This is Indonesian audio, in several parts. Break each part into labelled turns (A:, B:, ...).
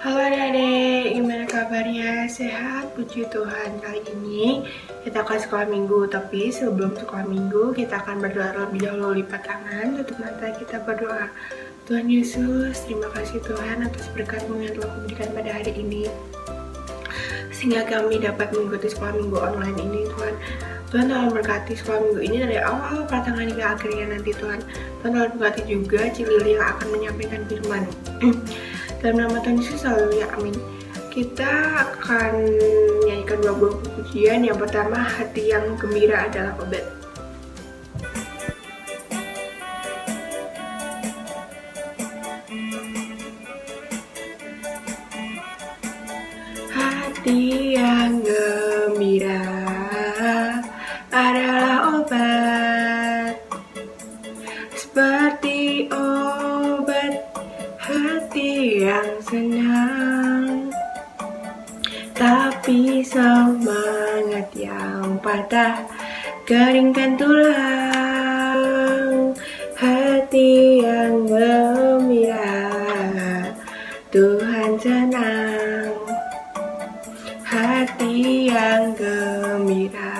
A: Halo adik-adik, gimana kabarnya? Sehat? Puji Tuhan. Kali ini kita akan sekolah minggu, tapi sebelum sekolah minggu kita akan berdoa terlebih dahulu. Lipat tangan, tutup mata, kita berdoa. Tuhan Yesus, terima kasih Tuhan atas berkat-Mu yang telah kuberikan pada hari ini, sehingga kami dapat mengikuti sekolah minggu online ini. Tuhan tolong berkati sekolah minggu ini dari awal pertengahan hingga akhirnya nanti Tuhan. Tuhan tolong berkati juga Cilili yang akan menyampaikan firman. Dalam nama Tuhan Yesus selalu ya, amin. Kita akan menyanyikan dua buah pujian. Yang pertama, hati yang gembira adalah obat. Hati yang gembira adalah obat, seperti obat hati yang senang, tapi semangat yang patah keringkan tulang. Hati yang gembira, Tuhan senang. Hati yang gembira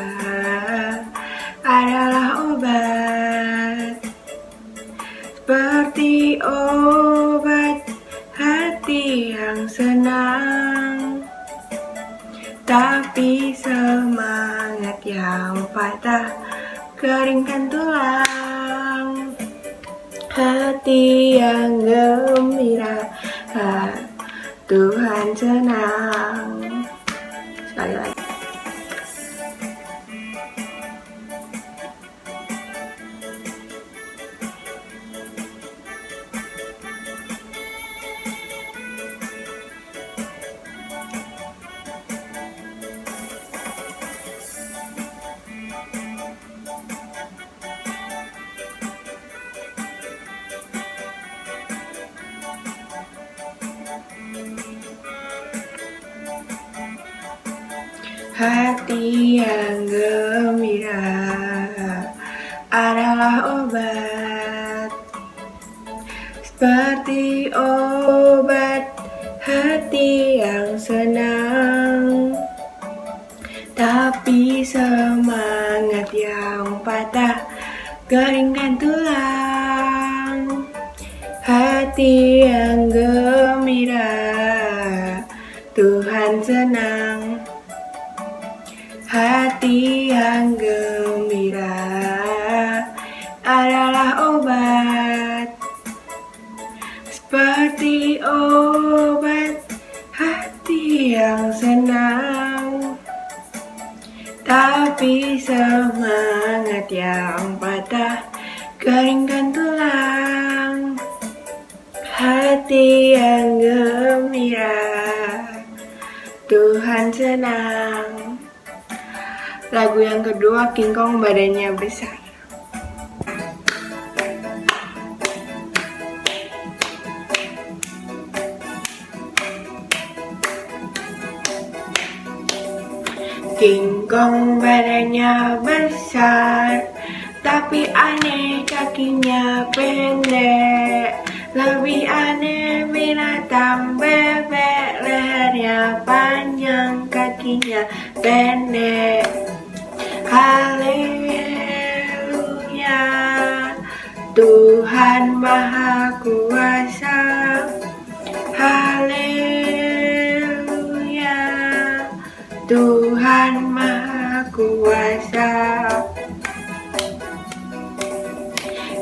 A: adalah obat, seperti obat hati yang senang, tapi semangat yang patah keringkan tulang. Hati yang gembira, Tuhan senang. Sekali lagi. Hati yang gembira adalah obat, seperti obat hati yang senang, tapi semangat yang patah keringkan tulang. Hati yang gembira, Tuhan senang. Hati yang gembira adalah obat, seperti obat hati yang senang, tapi semangat yang patah keringkan tulang. Hati yang gembira, Tuhan senang. Lagu yang kedua, King Kong badannya besar. King Kong badannya besar, tapi aneh kakinya pendek. Lebih aneh binatang bebek, lehernya panjang, kakinya pendek. Haleluya, Tuhan Maha Kuasa. Haleluya, Tuhan Maha Kuasa.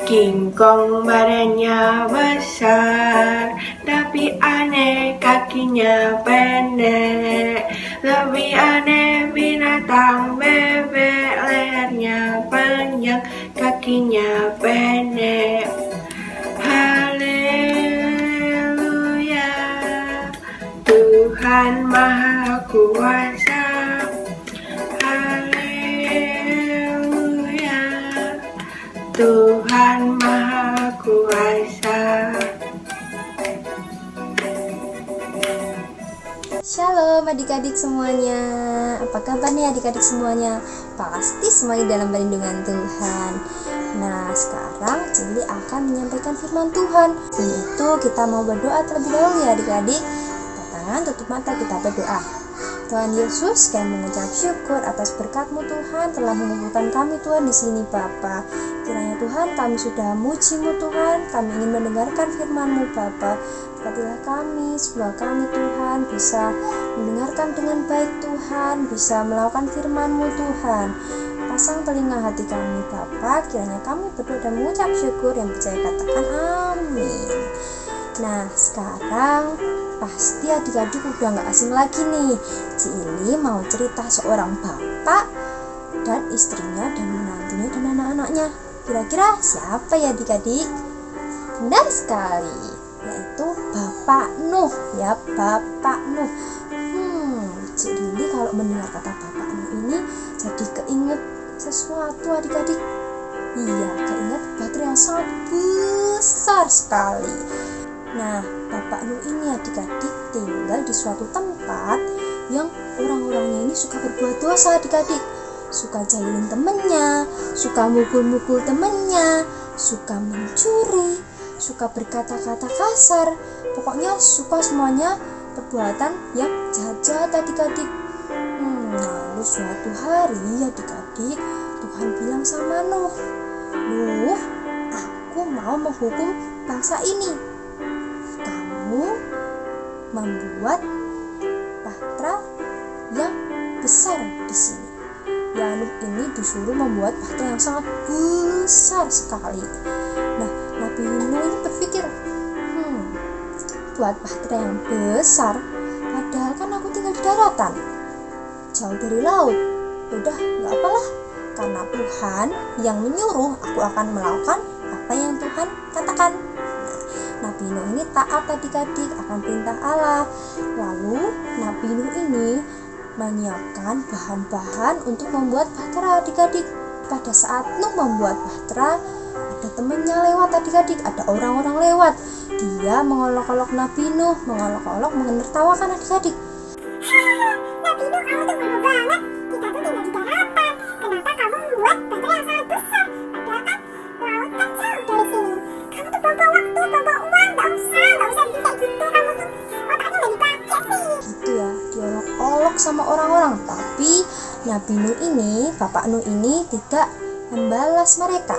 A: King Kong badannya besar, tapi aneh kakinya pendek. Lebih aneh binatang bebek, lehernya panjang, kakinya pendek. Haleluya, Tuhan Maha Kuasa. Haleluya, Tuhan Maha Kuasa.
B: Shalom adik-adik semuanya. Apa kabar nih adik-adik semuanya? Pasti semuanya dalam perlindungan Tuhan. Nah, sekarang Cili akan menyampaikan firman Tuhan. Sebelum itu kita mau berdoa terlebih dahulu ya adik-adik. Dan tutup mata, kita berdoa. Tuhan Yesus, kami mengucap syukur atas berkat-Mu Tuhan telah mengumpulkan kami Tuhan di sini Bapa. Kiranya Tuhan kami sudah muji-Mu Tuhan, kami ingin mendengarkan firman-Mu Bapa. Berkatilah kami, semoga kami Tuhan bisa mendengarkan dengan baik Tuhan, bisa melakukan firman-Mu Tuhan. Pasang telinga hati kami Bapa, kiranya kami berdoa dan mengucap syukur, yang percaya katakan amin. Nah sekarang pasti adik-adik udah gak asing lagi nih. Ci Ili mau cerita seorang bapak dan istrinya dan menantunya dan anak-anaknya. Kira-kira siapa ya adik-adik? Benar sekali, yaitu Bapak Nuh ya, Bapak Nuh. Ci Ili kalau mendengar kata Bapak Nuh ini jadi keinget sesuatu adik-adik. Iya, keinget batu yang sangat besar sekali. Nah, Bapak Nuh ini adik-adik tinggal di suatu tempat yang orang-orangnya ini suka berbuat dosa adik-adik. Suka jahilin temennya, suka mukul-mukul temennya, suka mencuri, suka berkata-kata kasar. Pokoknya suka semuanya perbuatan yang jahat-jahat adik-adik. Lalu suatu hari adik-adik Tuhan bilang sama Nuh, Nuh, aku mau menghukum bangsa ini. Kamu membuat bahtera yang besar di sini. Ya, Nuh ini disuruh membuat bahtera yang sangat besar sekali. Nah, Nabi Nuh ini berpikir, buat bahtera yang besar, padahal kan aku tinggal di daratan, jauh dari laut. Udah, gak apalah, karena Tuhan yang menyuruh, aku akan melakukan apa yang Tuhan katakan. Nabi Nuh ini taat adik-adik akan perintah Allah. Lalu Nabi Nuh ini menyiapkan bahan-bahan untuk membuat bahtera adik-adik. Pada saat Nuh membuat bahtera, ada temannya lewat adik-adik, ada orang-orang lewat. Dia mengolok-olok Nabi Nuh, mengolok-olok, menertawakan adik-adik.
C: Nabi Nuh, kamu tuh bodoh banget. Kita tuh tinggal di daratan. Kenapa kamu membuat bahtera yang sangat besar? Padahal kan laut kan jauh dari sini. Kamu tuh buang waktu, buang uang. Gak usah bikin kayak gitu. Kamu tuh otaknya gak dipakai sih.
B: Gitu ya, diolok-olok sama orang-orang. Tapi Nabi Nuh ini, Bapak Nuh ini tidak membalas mereka.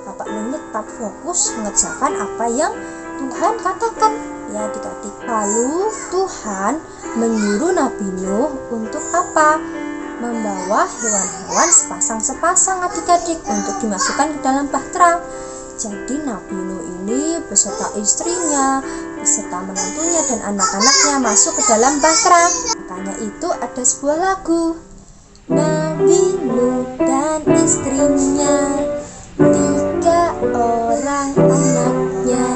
B: Bapak Nuh ini tetap fokus mengerjakan apa yang Tuhan katakan ya adik-adik. Lalu Tuhan menyuruh Nabi Nuh untuk apa? Membawa hewan-hewan sepasang-sepasang adik-adik untuk dimasukkan ke dalam bahtera. Jadi Nabi Nuh ini beserta istrinya, beserta menantunya dan anak-anaknya masuk ke dalam bahtera. Makanya itu ada sebuah lagu, Nabi Nuh dan istrinya, 3 orang anaknya,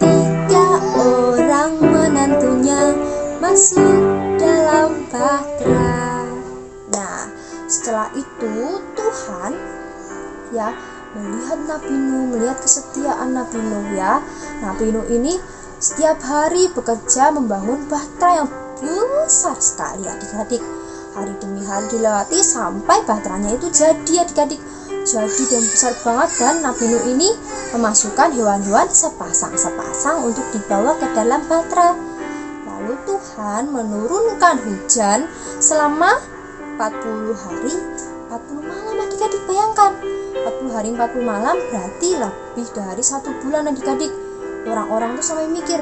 B: 3 orang menantunya masuk dalam bahtera. Nah, setelah itu Tuhan ya melihat Nabi Nuh, melihat kesetiaan Nabi Nuh ya. Nabi Nuh ini setiap hari bekerja membangun bahtera yang besar sekali adik-adik. Hari demi hari dilewati sampai bahteranya itu jadi adik-adik. Jadi dan besar banget, dan Nabi Nuh ini memasukkan hewan-hewan sepasang-sepasang untuk dibawa ke dalam bahtera. Lalu Tuhan menurunkan hujan selama 40 hari 40 malam adik-adik. Bayangkan 40 hari 40 malam berarti lebih dari 1 bulan adik-adik. Orang-orang tuh sampai mikir,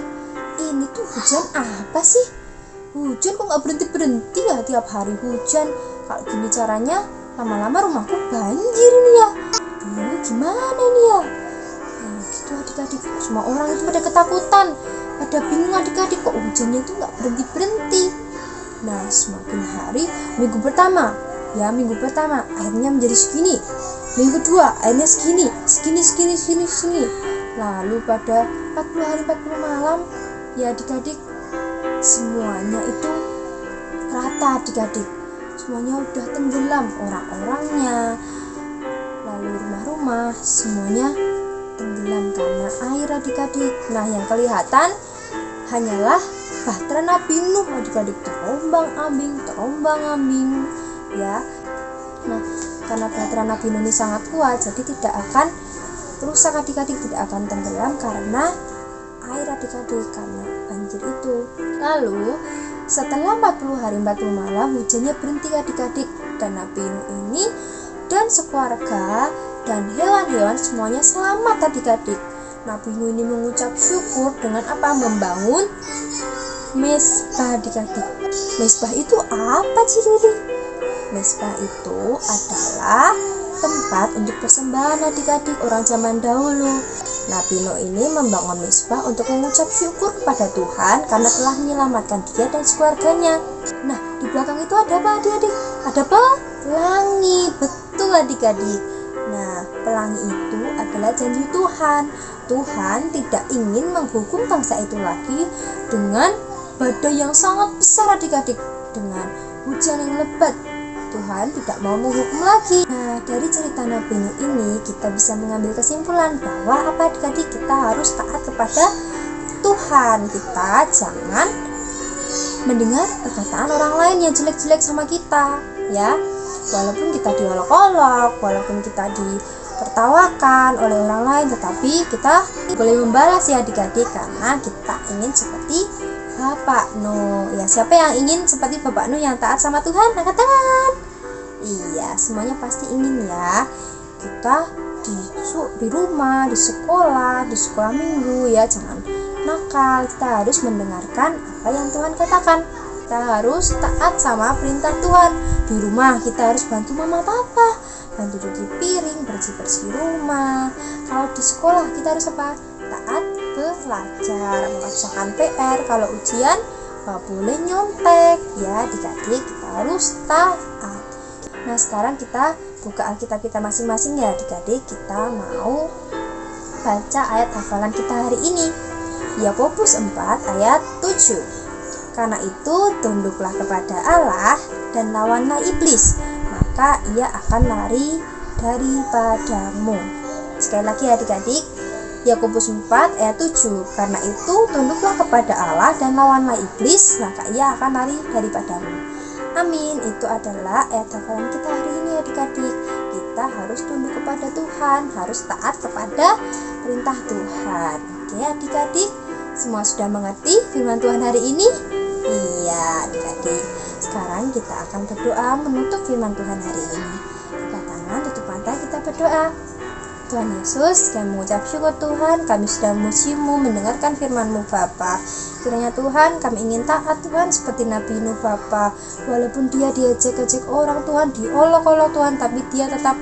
B: ini tuh hujan apa sih? Hujan kok gak berhenti-berhenti ya, tiap hari hujan. Kalau gini caranya lama-lama rumahku banjir ini ya. Gimana ini ya? Nah gitu adik-adik, semua orang itu pada ketakutan, pada bingung adik-adik, kok hujannya itu gak berhenti-berhenti. Nah semakin hari, minggu pertama airnya menjadi segini, minggu kedua airnya segini. Lalu pada 40 hari 40 malam ya adik-adik, semuanya itu rata adik-adik, semuanya udah tenggelam, orang-orangnya, lalu rumah-rumah, semuanya tenggelam karena air adik-adik. Nah yang kelihatan hanyalah bahtera Nabi Nuh adik-adik, terombang-ambing ya. Nah karena bahtera Nabi Nuh ini sangat kuat, jadi tidak akan rusak adik-adik, tidak akan tenggelam karena air adik-adik karena banjir itu. Lalu setelah 40 hari 40 malam hujannya berhenti adik-adik, dan Nabi Nuh ini dan sekeluarga dan hewan-hewan semuanya selamat adik-adik. Nabi Nuh ini mengucap syukur dengan apa? Membangun mesbah adik-adik. Mesbah itu apa Cirili? Mesbah itu adalah tempat untuk persembahan adik-adik orang zaman dahulu. Nabi Nuh ini membangun mesbah untuk mengucap syukur kepada Tuhan karena telah menyelamatkan dia dan keluarganya. Nah, di belakang itu ada apa adik-adik? Ada pelangi, betul adik-adik. Nah, pelangi itu adalah janji Tuhan. Tuhan tidak ingin menghukum bangsa itu lagi dengan badai yang sangat besar adik-adik, dengan hujan yang lebat. Tuhan tidak mau menghukum lagi. Nah, dari cerita Nabi Nuh ini kita bisa mengambil kesimpulan bahwa apa adik-adik, kita harus taat kepada Tuhan. Kita jangan mendengar perkataan orang lain yang jelek-jelek sama kita, ya. Walaupun kita diolok-olok, walaupun kita ditertawakan oleh orang lain, tetapi kita boleh membalas ya adik-adik, karena kita ingin seperti Bapak Nuh. Ya, siapa yang ingin seperti Bapak Nuh yang taat sama Tuhan? Angkat tangan. Iya, semuanya pasti ingin ya. Kita di rumah, di sekolah minggu ya, jangan nakal. Kita harus mendengarkan apa yang Tuhan katakan. Kita harus taat sama perintah Tuhan. Di rumah kita harus bantu mama papa, bantu cuci piring, bersih-bersih rumah. Kalau di sekolah kita harus apa? Taat belajar, mengerjakan PR. Kalau ujian nggak boleh nyontek ya adik-adik, kita harus taat. Nah, sekarang kita buka Alkitab kita masing-masing ya adik-adik. Kita mau baca ayat hafalan kita hari ini, Yakobus 4 ayat 7. Karena itu tunduklah kepada Allah dan lawanlah iblis, maka ia akan lari daripadamu. Sekali lagi adik-adik, Yakobus 4 ayat 7. Karena itu tunduklah kepada Allah dan lawanlah iblis, maka ia akan lari daripadamu. Amin. Itu adalah ayat hafalan kita hari ini adik-adik. Kita harus tunduk kepada Tuhan, harus taat kepada perintah Tuhan. Oke adik-adik, semua sudah mengerti firman Tuhan hari ini? Iya adik-adik. Sekarang kita akan berdoa menutup firman Tuhan hari ini. Angkat tangan, tutup mata, kita berdoa. Tuhan Yesus, kami mengucap syukur Tuhan, kami sudah memuji-Mu, mendengarkan firman-Mu Bapa. Kiranya Tuhan, kami ingin taat Tuhan seperti Nabi Nuh Bapa. Walaupun dia diejek-ejek orang Tuhan, diolok-olok Tuhan, tapi dia tetap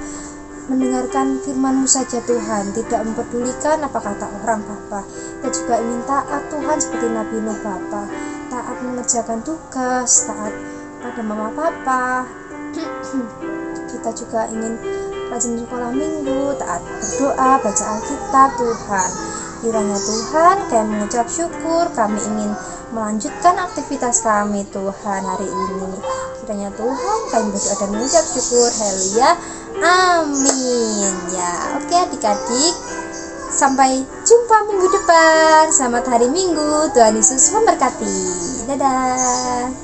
B: mendengarkan firman-Mu saja Tuhan, tidak mempedulikan apa kata orang Bapa. Kita juga ingin taat Tuhan seperti Nabi Nuh Bapa, taat mengerjakan tugas, taat pada mama papa. Kita juga ingin rajin sekolah minggu, taat berdoa, baca Alkitab Tuhan. Kiranya Tuhan, kami mengucap syukur, kami ingin melanjutkan aktivitas kami Tuhan hari ini. Kiranya Tuhan, kami berdoa dan mengucap syukur. Haleluya, amin. Ya, oke adik-adik, sampai jumpa minggu depan. Selamat hari Minggu, Tuhan Yesus memberkati. Dadah.